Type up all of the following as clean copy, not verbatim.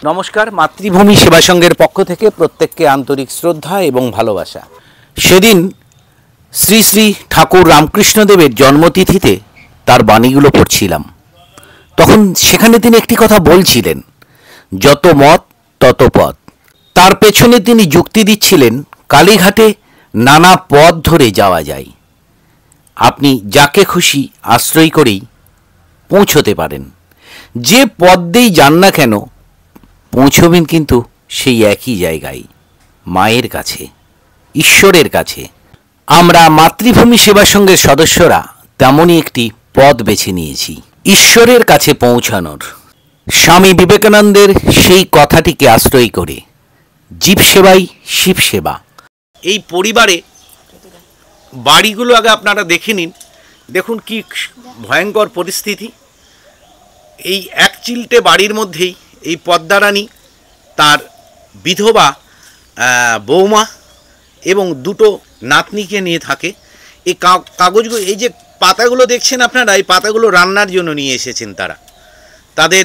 নমস্কার, মাতৃভূমি সেবা সংঘের পক্ষ থেকে প্রত্যেককে আন্তরিক শ্রদ্ধা এবং ভালোবাসা। সেদিন শ্রী শ্রী ঠাকুর রামকৃষ্ণদেবের জন্মতিথিতে তার বাণীগুলো পড়ছিলাম। তখন সেখানে তিনি একটি কথা বলছিলেন, যত মত তত পথ। তার পেছনে তিনি যুক্তি দিচ্ছিলেন, কালীঘাটে নানা পথ ধরে যাওয়া যায়। আপনি যাকে খুশি আশ্রয় করেই পৌঁছতে পারেন। যে পথ দিয়েই যান না কেন, পৌঁছবেন কিন্তু সেই একই জায়গায়, মায়ের কাছে, ঈশ্বরের কাছে। আমরা মাতৃভূমি সেবা সংঘের সদস্যরা তেমনই একটি পথ বেছে নিয়েছি, ঈশ্বরের কাছে পৌঁছানোর। স্বামী বিবেকানন্দের সেই কথাটিকে আশ্রয় করে, জীব সেবাই শিব সেবা। এই পরিবারে বাড়িগুলো আগে আপনারা দেখে নিন, দেখুন কি ভয়ঙ্কর পরিস্থিতি। এই এক চিলটে বাড়ির মধ্যেই এই পদ্মারানী, তার বিধবা বৌমা এবং দুটো নাতনিকে নিয়ে থাকে। এই কাগজগুলো, এই যে পাতাগুলো দেখছেন আপনারা, এই পাতাগুলো রান্নার জন্য নিয়ে এসেছেন তারা। তাদের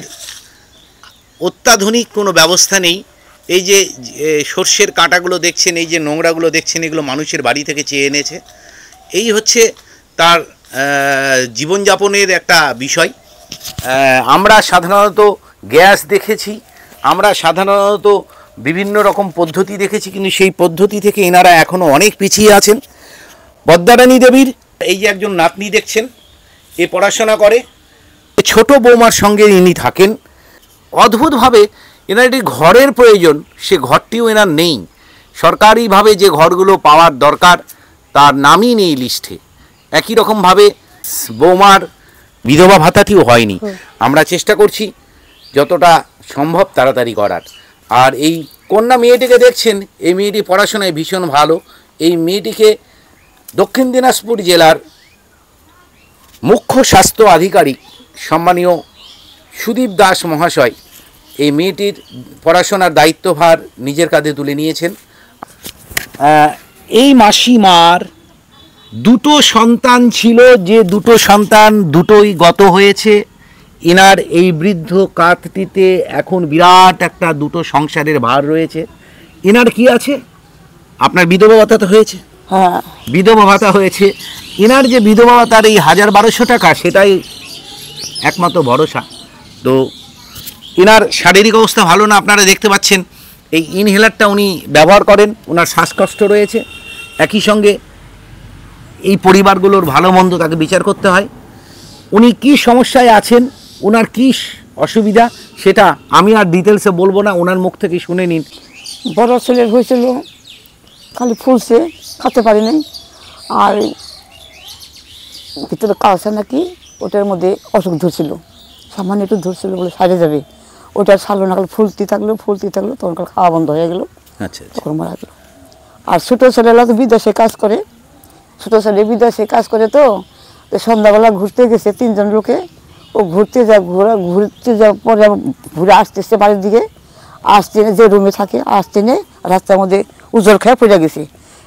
অত্যাধুনিক কোনো ব্যবস্থা নেই। এই যে সর্ষের কাঁটাগুলো দেখছেন, এই যে নোংরাগুলো দেখছেন, এগুলো মানুষের বাড়ি থেকে চেয়ে এনেছে। এই হচ্ছে তার জীবনযাপনের একটা বিষয়। আমরা সাধারণত গ্যাস দেখেছি, আমরা সাধারণত বিভিন্ন রকম পদ্ধতি দেখেছি, কিন্তু সেই পদ্ধতি থেকে এনারা এখনও অনেক পিছিয়ে আছেন। পদ্মারানী দেবীর এই যে একজন নাতনি দেখছেন, এ পড়াশোনা করে, ছোট বৌমার সঙ্গে ইনি থাকেন। অদ্ভুতভাবে এনার একটি ঘরের প্রয়োজন, সে ঘরটিও এনার নেই। সরকারিভাবে যে ঘরগুলো পাওয়ার দরকার তার নামই নেই লিস্টে। একই রকমভাবে বৌমার বিধবা ভাতাটিও হয়নি। আমরা চেষ্টা করছি যতটা সম্ভব তাড়াতাড়ি করার। আর এই কন্যা মেয়েটিকে দেখছেন, এই মেয়েটি পড়াশোনায় ভীষণ ভালো। এই মেয়েটিকে দক্ষিণ দিনাজপুর জেলার মুখ্য স্বাস্থ্য আধিকারিক সম্মানীয় সুদীপ দাস মহাশয় এই মেয়েটির পড়াশোনার দায়িত্বভার নিজের কাঁধে তুলে নিয়েছেন। এই মাসিমার দুটো সন্তান ছিল, যে দুটো সন্তান দুটোই গত হয়েছে। এনার এই বৃদ্ধ কাঁধটিতে এখন বিরাট একটা দুটো সংসারের ভার রয়েছে। এনার কি আছে? আপনার বিধবা ভাতা তো হয়েছে? হ্যাঁ, বিধবা ভাতা হয়েছে। এনার যে বিধবা ভাতার এই 1200 টাকা, সেটাই একমাত্র ভরসা। তো এনার শারীরিক অবস্থা ভালো না, আপনারা দেখতে পাচ্ছেন। এই ইনহেলারটা উনি ব্যবহার করেন, ওনার শ্বাসকষ্ট রয়েছে। একই সঙ্গে এই পরিবারগুলোর ভালো মন্দ তাকে বিচার করতে হয়। উনি কি সমস্যায় আছেন, ওনার কি অসুবিধা, সেটা আমি আর ডিটেলসে বলবো না, ওনার মুখ থেকে শুনে নিন। বড় ছেলের হয়েছিল, খালি ফুলছে, খাতে পারি নাই। আর ভিতরে কালসা নাকি, ওটার মধ্যে অসুখ ধরছিল, সামান্য একটু ধরছিল বলে সাইডে যাবে, ওটা ছাড়লো না, খালি ফুলতে থাকলো তখন কাল খাওয়া বন্ধ হয়ে গেলো। আচ্ছা, তখন মারা গেলো। আর ছোটো ছেলেরা তো বিদেশে কাজ করে, ছোটো ছেলে বিদেশে কাজ করে, তো সন্ধ্যাবেলা ঘুরতে গেছে 3 জন লোকে। ও ঘুরতে যাওয়ার পরে ঘুরে আসতেছে বাড়ির দিকে, আসতে যে রুমে থাকে, আসতে নে রাস্তার মধ্যে উজ্জ্বল খেয়ে পড়ে গেছে।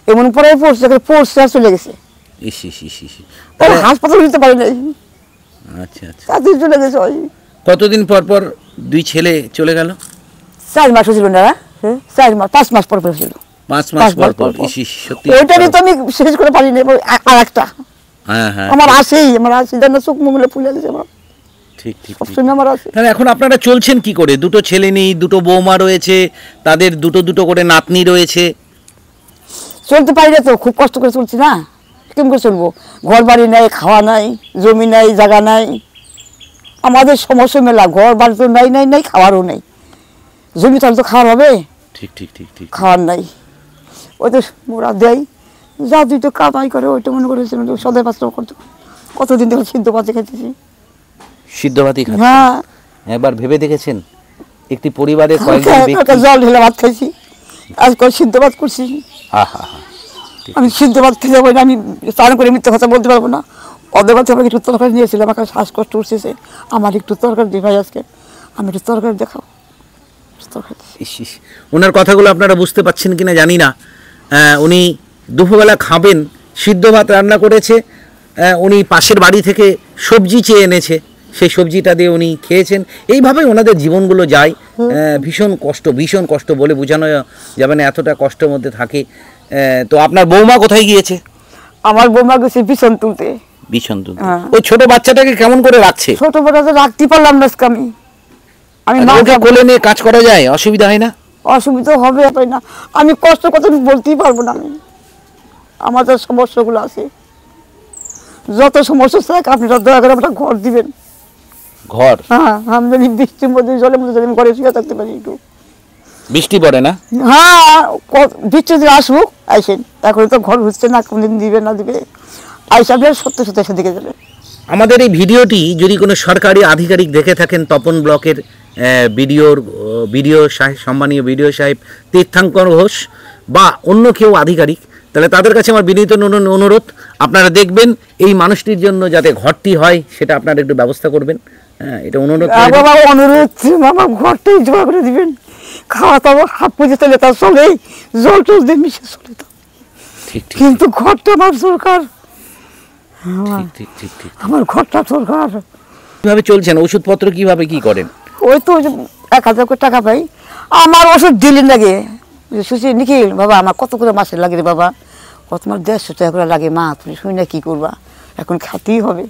এমন পরে পড়ছে আর চলে গেছে। হাসপাতাল নিতে পারি নাই। আচ্ছা, তাদের চলে গেছে। কতদিন পর পর দুই ছেলে চলে গেল? 4 মাস হয়েছিল না, 5 মাস পর হয়েছিল। 5 মাস পর পর। ওইটা নিয়ে তো আমি শেষ করে পারি না। আর একটা আমার আসেই, যেন চোখ মুখলে ফুলে গেছে আমার। ঠিক। তাহলে এখন আপনারা চলছেন কি করে? দুটো ছেলে নেই, দুটো বৌমা রয়েছে, তাদের দুটো করে নাতনি রয়েছে। চলতে পারি না তো, খুব কষ্ট করে চলছি না, কেমন করে চলবো? ঘর বাড়ি নাই, খাওয়া নাই, জমি নাই, জায়গা নাই। আমাদের সমস্যা মেলা, ঘর বাড়ি তো নাই, খাওয়ারও নেই। জমি তাহলে তো খাওয়ার হবে? ঠিক। খাওয়ার নাই, ওই তো মোরা দেয় যা দুটো কামাই করে, ওইটা মনে করে সদাই পাত্র করতো। কতদিন ধরে সিদ্ধ ভাতে খাইতেছি। সিদ্ধ ভাতই খাচ্ছেন? হ্যাঁ। একবার ভেবে দেখেছেন একটি পরিবারে জল ঢেলে ভাত খাইছি, আজকাল সিদ্ধ ভাত করছি। আমি সিদ্ধ ভাত খেতে যাবো না, আমি স্নান করে মিথ্যে কথা বলতে পারবো না। ওদের কাছে আমাকে একটু তরকারি নিয়েছিলাম, আমার শ্বাসকষ্ট উঠছে, আমার একটু তরকারি দিই ভাই, আজকে আমি একটু তরকারি দেখাও। ওনার কথাগুলো আপনারা বুঝতে পাচ্ছেন কিনা জানি না। উনি দুপুরবেলা খাবেন, সিদ্ধ ভাত রান্না করেছে, উনি পাশের বাড়ি থেকে সবজি চেয়ে এনেছে, সেই সবজিটা দিয়ে উনি খেয়েছেন। এইভাবেই ওনাদের জীবনগুলো যায়। ভীষণ কষ্ট বলে বোঝানো যাবে না, এতটা কষ্টের মধ্যে থাকে। তো আপনার বৌমা কোথায় গিয়েছে? আমার বৌমা গেছে বিছন তুলতে। বিছন তুলতে? ওই ছোট বাচ্চাটাকে কেমন করে রাখছে? ছোট বাচ্চা রাখতে পারলাম না আজকে আমি ওকে কোলে নিয়ে কাজ করা যায়? অসুবিধা হয় না? অসুবিধা হবে না, আমি কষ্ট কথা বলতেই পারবো না। আমি আমাদের সমস্যাগুলো আছে, যত সমস্যা থাকে আপনারা দয়া করে একটা ঘর দিবেন। ঘর? হ্যাঁ, আমি যদি বৃষ্টির মধ্যে জলের মধ্যে যদি ঘরে শুয়ে থাকতে পারি। একটু বৃষ্টি পড়ে না? হ্যাঁ, বৃষ্টি যদি আসুক আইসেন, এখন তো ঘর হচ্ছে না, কোনদিন দিবে না দিবে, আইসাবে সত্যি সত্যি এসে দিকে যাবে। আমাদের এই ভিডিওটি যদি কোনো সরকারি আধিকারিক দেখে থাকেন, তপন ব্লকের সম্মানীয় বিডিও সাহেব তীর্থাঙ্কর ঘোষ বা অন্য কেউ আধিকারিক, তাহলে তাদের কাছে আমার বিনীত অনুরোধ, আপনারা দেখবেন এই মানুষটির জন্য যাতে ঘরটি হয় সেটা আপনারা একটু ব্যবস্থা করবেন। হ্যাঁ, এটা অনুরোধ। বাবা অনুরোধ, বাবা ঘরটাই জোগাড় করে দিবেন। খাওয়া দাওয়া হাফ পুজো চলে তা চলে, জল টল দিয়ে মিশে চলে তো, কিন্তু ঘরটা আমার সরকার, আমার ঘরটা সরকার। কিভাবে চলছেন? ওষুধপত্র কিভাবে কি করেন? ওই তো 1000 করে টাকা পাই, আমার ওষুধ দিলেন লাগে। শুনছি নিখিল বাবা আমার কত করে মাসে লাগে রে বাবা? কত আমার 150 টাকা করে লাগে। মা তুমি শুনি না কি করবা, এখন খাতেই হবে।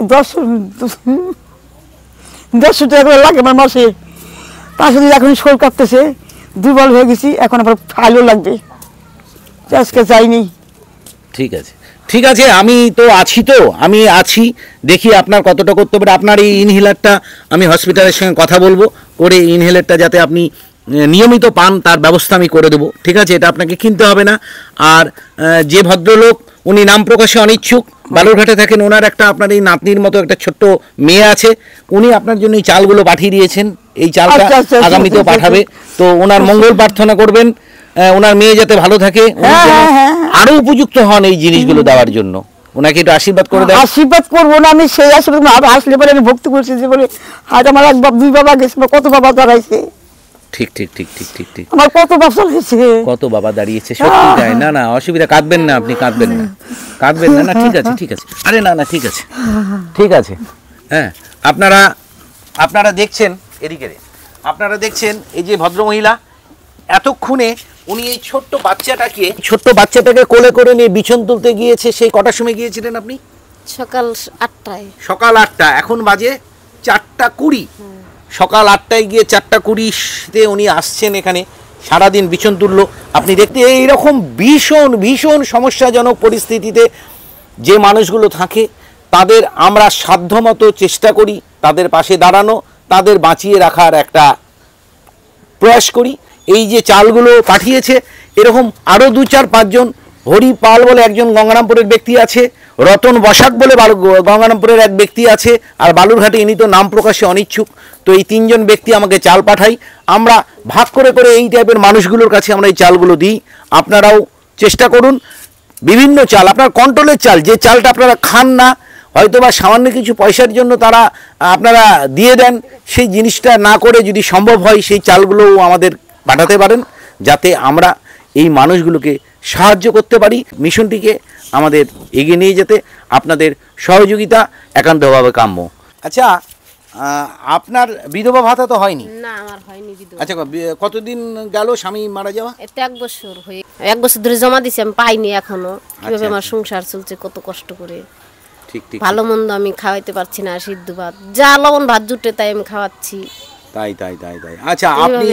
150 টাকা করে লাগে আমার মাসে। তার সাথে এখন শোল কাঁপতেছে, দুর্বল হয়ে গেছি, এখন আবার ফাইলও লাগবে, আজকে যাইনি। ঠিক আছে, আমি তো আছি, দেখি আপনার কতটা করতে পারে। আপনার এই ইনহেলারটা আমি হসপিটালের সঙ্গে কথা বলবো, করে ইনহেলারটা যাতে আপনি নিয়মিত পান তার ব্যবস্থা আমি করে দেবো। ঠিক আছে, এটা আপনাকে কিনতে হবে না। আর যে ভদ্রলোক উনি নাম প্রকাশে অনিচ্ছুক, বালুরঘাটে থাকেন, ওনার একটা আপনার এই নাতনির মতো একটা ছোট্ট মেয়ে আছে, উনি আপনার জন্য এই চালগুলো পাঠিয়ে দিয়েছেন। এই চালটা আগামীতেও পাঠাবে, তো ওনার মঙ্গল প্রার্থনা করবেন, ওনার মেয়ে যাতে ভালো থাকে, আরো উপযুক্ত হন এই জিনিসগুলো দেওয়ার জন্য। ওনাকে একটু আশীর্বাদ করে দেন। আশীর্বাদ করবো না আমি, সেই আশীর্বাদ আসলে পরে আমি ভক্তি করছি যে বলে আজ আমার এক বাপ দুই বাবা গেছে, কত বাবা দাঁড়াইছে। ঠিক আমার কত বাবা দাঁড়িয়েছে, কত বাবা দাঁড়িয়েছে, সত্যি তাই। না অসুবিধা, কাঁদবেন না, আপনি কাঁদবেন না। ঠিক আছে আরে না ঠিক আছে। হ্যাঁ, আপনারা দেখছেন এদিকে, আপনারা দেখছেন এই যে ভদ্রমহিলা এতক্ষণে উনি এই ছোট্ট বাচ্চাটাকে কোলে করে নিয়ে বিছন তুলতে গিয়েছে। সেই কটার সময় গিয়েছিলেন আপনি? সকাল 8টায়। সকাল 8টা, এখন বাজে 4:20। সকাল 8টায় গিয়ে 4:20-তে উনি আসছেন এখানে, সারাদিন বিছন তুললো। আপনি দেখতে এইরকম ভীষণ সমস্যাজনক পরিস্থিতিতে যে মানুষগুলো থাকে, তাদের আমরা সাধ্যমতো চেষ্টা করি তাদের পাশে দাঁড়ানো, তাদের বাঁচিয়ে রাখার একটা প্রয়াস করি। এই যে চালগুলো পাঠিয়েছে, এরকম আরও 2-4-5 জন, হরি পাল বলে একজন গঙ্গারামপুরের ব্যক্তি আছে, রতন বসাক বলে গঙ্গারামপুরের এক ব্যক্তি আছে, আর বালুরঘাটে ইনি তো নাম প্রকাশে অনিচ্ছুক। তো এই 3 জন ব্যক্তি আমাকে চাল পাঠাই, আমরা ভাগ করে এই টাইপের মানুষগুলোর কাছে আমরা এই চালগুলো দিই। আপনারাও চেষ্টা করুন, বিভিন্ন চাল, আপনার কন্ট্রোলের চাল, যে চালটা আপনারা খান না, হয়তো বা সামান্য কিছু পয়সার জন্য তারা আপনারা দিয়ে দেন, সেই জিনিসটা না করে যদি সম্ভব হয় সেই চালগুলোও আমাদের পাঠাতে পারেন, যাতে আমরা এই মানুষগুলোকে সাহায্য করতে পারি। মিশনটিকে আমাদের এগিয়ে নিয়ে যেতে আপনাদের সহযোগিতা একান্তভাবে কাম্য। আচ্ছা, আপনার বিধবা ভাতা তো হয়নি? না, আমার হয়নি বিধবা। আচ্ছা, কতদিন গেল স্বামী মারা যাওয়া? এতে 1 বছর হয়ে, 1 বছর ধরে জমা দিছি, আমি পাইনি এখনো। কিভাবে আমার সংসার চলছে, কত কষ্ট করে। ঠিক ভালো মন্দ আমি খাওয়াইতে পারছি না, সিদ্ধ ভাত যা লবণ ভাত জুটে তাই আমি খাওয়াচ্ছি। তাই। আচ্ছা, আপনি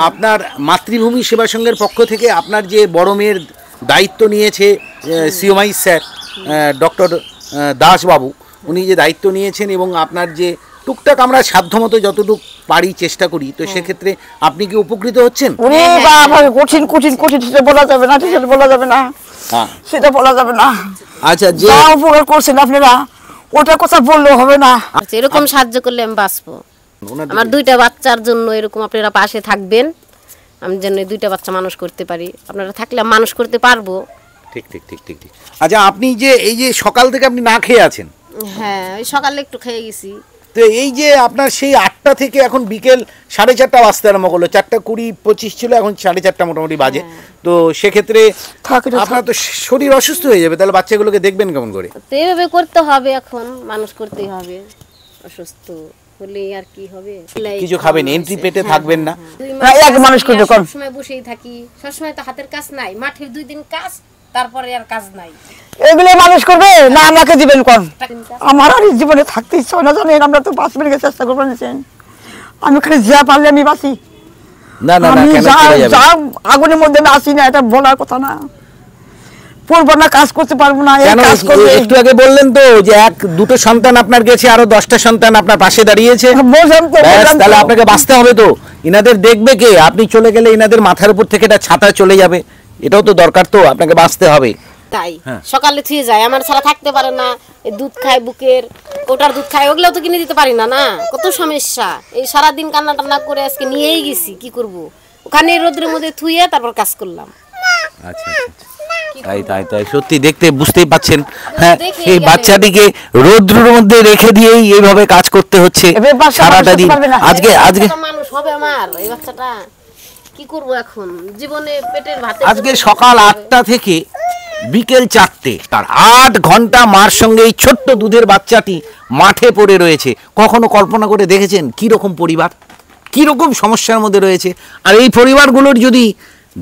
আপনার মাতৃভূমি সেবা সংঘের পক্ষ থেকে আপনার যে বড় মেয়ের দায়িত্ব নিয়েছে সিওমাই স্যার, ডক্টর দাসবাবু, উনি যে দায়িত্ব নিয়েছেন, এবং আপনার যে টুকটাক আমরা সাধ্যমতো যতটুকু পারি চেষ্টা করি, তো সেক্ষেত্রে আপনি কি উপকৃত হচ্ছেন? কঠিন সেটা বলা যাবে না, সেটা বলা যাবে না। আচ্ছা, যে উপকার করছেন আপনারা, ওটা কথা বললেও হবে না। এরকম সাহায্য করলে আমি বাঁচবো। আমার 2টা বাচ্চার জন্য এরকম আপনারা পাশে থাকবেন, আমি যেন 2টা বাচ্চা মানুষ করতে পারি। আপনারা থাকলে মানুষ করতে পারবো। ঠিক। আচ্ছা, আপনি যে এই যে সকাল থেকে আপনি না খেয়ে আছেন? হ্যাঁ, ওই সকালে একটু খেয়ে গেছি। তো এই যে আপনার সেই 8টা থেকে এখন বিকেল 4:30 বাজতে আরম্ভ করলো, 4:20-25 ছিল, এখন 4:30 মোটামুটি বাজে। তো সেক্ষেত্রে আপনার তো শরীর অসুস্থ হয়ে যাবে, তাহলে বাচ্চাগুলোকে দেখবেন কেমন করে? তো এইভাবে করতে হবে, এখন মানুষ করতেই হবে। অসুস্থ হলে আর কি হবে, কিছু খাবেন, এন্ট্রি পেটে থাকবেন না। এক মানুষ করে কোন সবসময় বসেই থাকি, সবসময় তো হাতের কাজ নাই, মাঠের 2 দিন কাজ, তারপরে আর কাজ নাই। এগুলো মানুষ করবে না আমাকে দিবেন কোন? আমার আর এই জীবনে থাকতে ইচ্ছা হয় না জানেন, আমরা তো বাঁচবার চেষ্টা করবো নিছেন, আমি খালি যা পারলে আমি বাঁচি। না না না, আমি কেন চলে যাবেন? যা আগুনের মধ্যে আমি আসি না, এটা বলার কথা না। পড়বো না, কাজ করতে পারবো না, এই কেন কাজ করবে। একটু আগে বললেন তো যে দুটো সন্তান আপনার গেছে, আরো 10টা সন্তান আপনার পাশে দাঁড়িয়েছে। বললাম তো, ব্যাস, বললাম তাহলে তো। আপনাকে বাঁচতে হবে তো। ইনাদের দেখবে কে? আপনি চলে গেলে ইনাদের মাথার উপর থেকে এটা ছাতা চলে যাবে, এটাও তো দরকার, তো আপনাকে বাঁচতে হবে। তাই হ্যাঁ। সকালে থুয়ে যায়, আমার ছাড়া থাকতে পারে না, এই দুধ খায় বুকের, ওটার দুধ খায়, ওগুলো তো কিনে দিতে পারি না। না, কত সমস্যা। এই সারাদিন কান্না টান্না করে আজকে নিয়েই গেছি, কি করব, ওখানে রোদের মধ্যে থুয়ে তারপর কাজ করলাম। আচ্ছা আচ্ছা, তাই তাই তাই, সত্যি দেখতে বুঝতেই পাচ্ছেন। হ্যাঁ, দেখেই এই গেলেন। বাচ্চাটিকে রৌদ্রের মধ্যে রেখে দিয়েই এইভাবে কাজ করতে হচ্ছে এবার বাচ্চা সারাটা মানুষ দিন। করতে পারবে না। আজকে বাচ্চাটা মানুষ হবে আমার, এই বাচ্চাটা কি করব এখন, জীবনে পেটের ভাতে আজকে সকাল 8টা থেকে বিকেল 4টে, তার 8 ঘন্টা মার সঙ্গে এই ছোট্ট দুধের বাচ্চাটি মাঠে পড়ে রয়েছে। কখনো কল্পনা করে দেখেছেন কি রকম পরিবার, কি রকম সমস্যার মধ্যে রয়েছে? আর এই পরিবারগুলোর যদি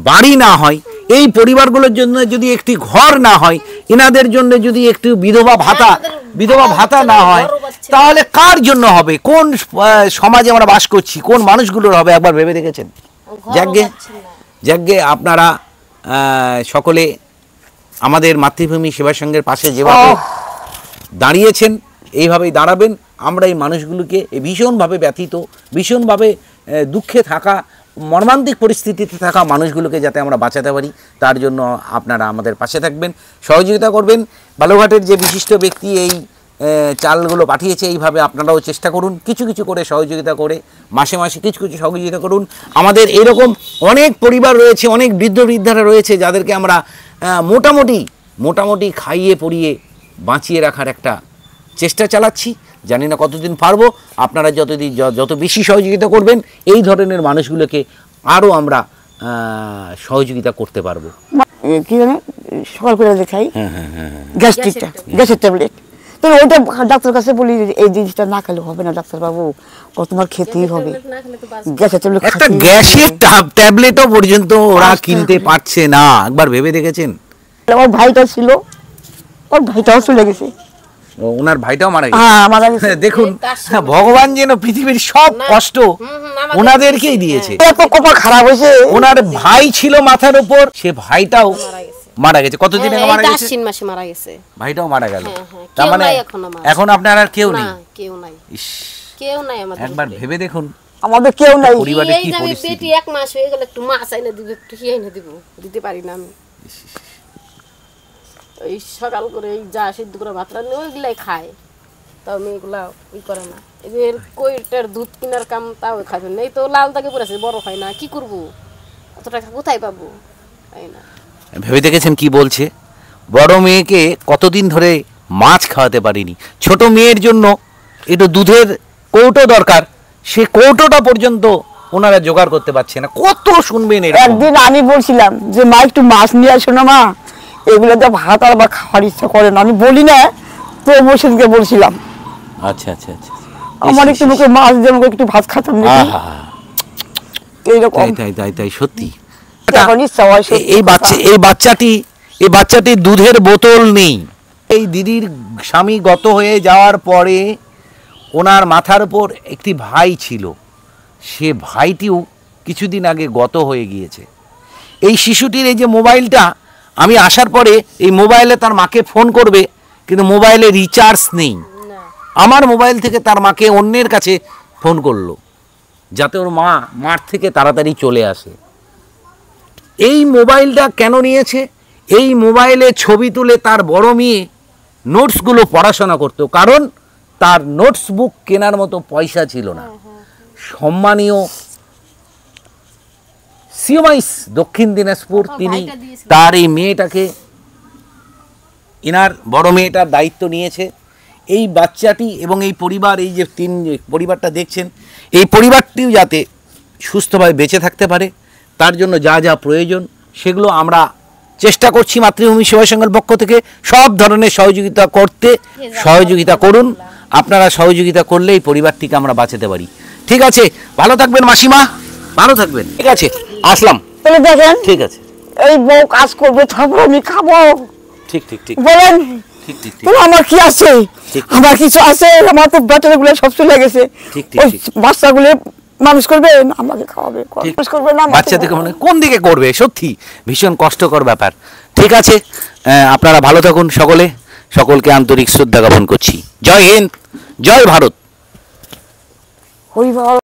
বাড়ি না হয়, এই পরিবারগুলোর জন্য যদি একটি ঘর না হয়, এনাদের জন্য যদি একটু বিধবা ভাতা না হয়, তাহলে কার জন্য হবে? কোন সমাজে আমরা বাস করছি, কোন মানুষগুলোর হবে? একবার ভেবে দেখেছেন? যাকগে আপনারা সকলে আমাদের মাতৃভূমি সেবা সংঘের পাশে যেভাবে দাঁড়িয়েছেন, এইভাবেই দাঁড়াবেন। আমরা এই মানুষগুলোকে ভীষণভাবে ব্যথিত, ভীষণভাবে দুঃখে থাকা, মর্মান্তিক পরিস্থিতিতে থাকা মানুষগুলোকে যাতে আমরা বাঁচাতে পারি, তার জন্য আপনারা আমাদের পাশে থাকবেন, সহযোগিতা করবেন। বালুরঘাটের যে বিশিষ্ট ব্যক্তি এই চালগুলো পাঠিয়েছে, এইভাবে আপনারাও চেষ্টা করুন, কিছু কিছু করে সহযোগিতা করে, মাসে মাসে কিছু কিছু সহযোগিতা করুন। আমাদের এরকম অনেক পরিবার রয়েছে, অনেক বৃদ্ধারা রয়েছে, যাদেরকে আমরা মোটামুটি খাইয়ে পরিয়ে বাঁচিয়ে রাখার একটা চেষ্টা চালাচ্ছি। জানি না কতদিন পারবো। আপনারা যত বেশি সহযোগিতা করবেন, এই ধরনের মানুষগুলোকে আরও আমরা সহযোগিতা করতে পারবো। কি জানে সকাল করে দেখাই হ্যাঁ হ্যাঁ হ্যাঁ, গ্যাস্ট্রিকটা, গ্যাসের ট্যাবলেট। তো ওইটা ডাক্তার কাছে বলি, এই জিনিসটা না খেলে হবে না ডাক্তারবাবু, ও তোমার খেতেই হবে গ্যাসের ট্যাবলেট। একটা গ্যাসের ট্যাবলেটও পর্যন্ত ওরা কিনতে পারছে না। একবার ভেবে দেখেছেন? আমার ভাইটা ছিল, ওর ভাইটাও চলে গেছে। ওনার ভাইটাও মারা গেছে। হ্যাঁ, মারা গেছে। দেখুন, ভগবান যেন পৃথিবীর সব কষ্ট ওনাদেরকেই দিয়েছে। এত কপাল খারাপ হয়েছে। ওনার ভাই ছিল মাথার উপর, সে ভাইটাও মারা গেছে। কতদিন আগে মারা গেছে? আশ্বিন মাসে মারা গেছে। ভাইটাও মারা গেল। তার মানে এখন আপনার আর কেউ নেই? কেউ নাই, কেউ নাই আমাদের। একবার ভেবে দেখুন আমাদের কেউ নাই। পরিবারে কি এই যে পরিস্থিতি। বেটি 1 মাস হয়ে গেল, একটু মাছ আইনা দিব, একটু কি আইনা দিব, দিতে পারি না আমি। এই সকাল করে এই যা সিদ্ধ করে ভাত রান্না ওইগুলাই খায়, তাও মেয়েগুলা ওই করে না। এদের কইটার দুধ কেনার কাম তাও খাবে না। এই তো লাল দাগে পড়েছে, বড় হয় না, কি করব, অত টাকা কোথায় পাবো, তাই না? ভেবে দেখেছেন কি বলছে? বড় মেয়েকে কতদিন ধরে মাছ খাওয়াতে পারিনি, ছোট মেয়ের জন্য একটু দুধের কৌটো দরকার, সে কৌটোটা পর্যন্ত ওনারা জোগাড় করতে পারছে না। কত শুনবেন এরকম? একদিন আমি বলছিলাম যে মা একটু মাছ নিয়ে আসো না মা, এগুলো তো ভাত আর বা খাওয়ার ইচ্ছা করে না। আমি বলি না, তো সেদিনকে বলছিলাম আচ্ছা আচ্ছা আচ্ছা, আমার একটু মুখে মাছ দিয়ে আমাকে একটু ভাত খাতাম নাকি, এইরকম। তাই সত্যি। এখন ইচ্ছা হয় সত্যি কথা। এই বাচ্চাটি দুধের বোতল নেই। এই দিদির স্বামী গত হয়ে যাওয়ার পরে ওনার মাথার উপর একটি ভাই ছিল, সে ভাইটিও কিছুদিন আগে গত হয়ে গিয়েছে। এই শিশুটির এই যে মোবাইলটা, আমি আসার পরে এই মোবাইলে তার মাকে ফোন করবে, কিন্তু মোবাইলে রিচার্জ নেই। আমার মোবাইল থেকে তার মাকে অন্যের কাছে ফোন করলো, যাতে ওর মা মাঠ থেকে তাড়াতাড়ি চলে আসে। এই মোবাইলটা কেন নিয়েছে? এই মোবাইলে ছবি তুলে তার বড় মেয়ে নোটসগুলো পড়াশোনা করতো, কারণ তার নোটস বুক কেনার মতো পয়সা ছিল না। সম্মানীয় সিওমাইস দক্ষিণ দিনাজপুর, তিনি তার এই মেয়েটাকে, ইনার বড় মেয়েটার দায়িত্ব নিয়েছে। এই বাচ্চাটি এবং এই পরিবার, এই যে পরিবারটা দেখছেন, এই পরিবারটিও যাতে সুস্থভাবে বেঁচে থাকতে পারে, তার জন্য যা যা প্রয়োজন সেগুলো আমরা চেষ্টা করছি মাতৃভূমি সেবা সংঘের পক্ষ থেকে সব ধরনের সহযোগিতা করতে। সহযোগিতা করুন, আপনারা সহযোগিতা করলে এই পরিবারটিকে আমরা বাঁচাতে পারি। ঠিক আছে, ভালো থাকবেন মাসিমা, ভালো থাকবেন। ঠিক আছে, আসলাম। তাহলে দেখেন ঠিক আছে, এই বউ কাজ করবে, তারপর আমি খাবো। ঠিক ঠিক ঠিক বলেন ঠিক ঠিক ঠিক তাহলে আমার কি আছে? ঠিক। আমার কিছু আছে? আমার তো ব্যাটারিগুলো সব চলে গেছে। ঠিক, ঠিক, ওই ঠিক। বাচ্চাগুলো মানুষ করবে না, আমাকে খাওয়াবে, ঠিক। মানুষ করবে না, আমাকে বাচ্চাদেরকে মানে কোন দিকে করবে, সত্যি ভীষণ কষ্টকর ব্যাপার। ঠিক আছে, আপনারা ভালো থাকুন সকলে, সকলকে আন্তরিক শ্রদ্ধা জ্ঞাপন করছি। জয় হিন্দ, জয় ভারত। হরি বল।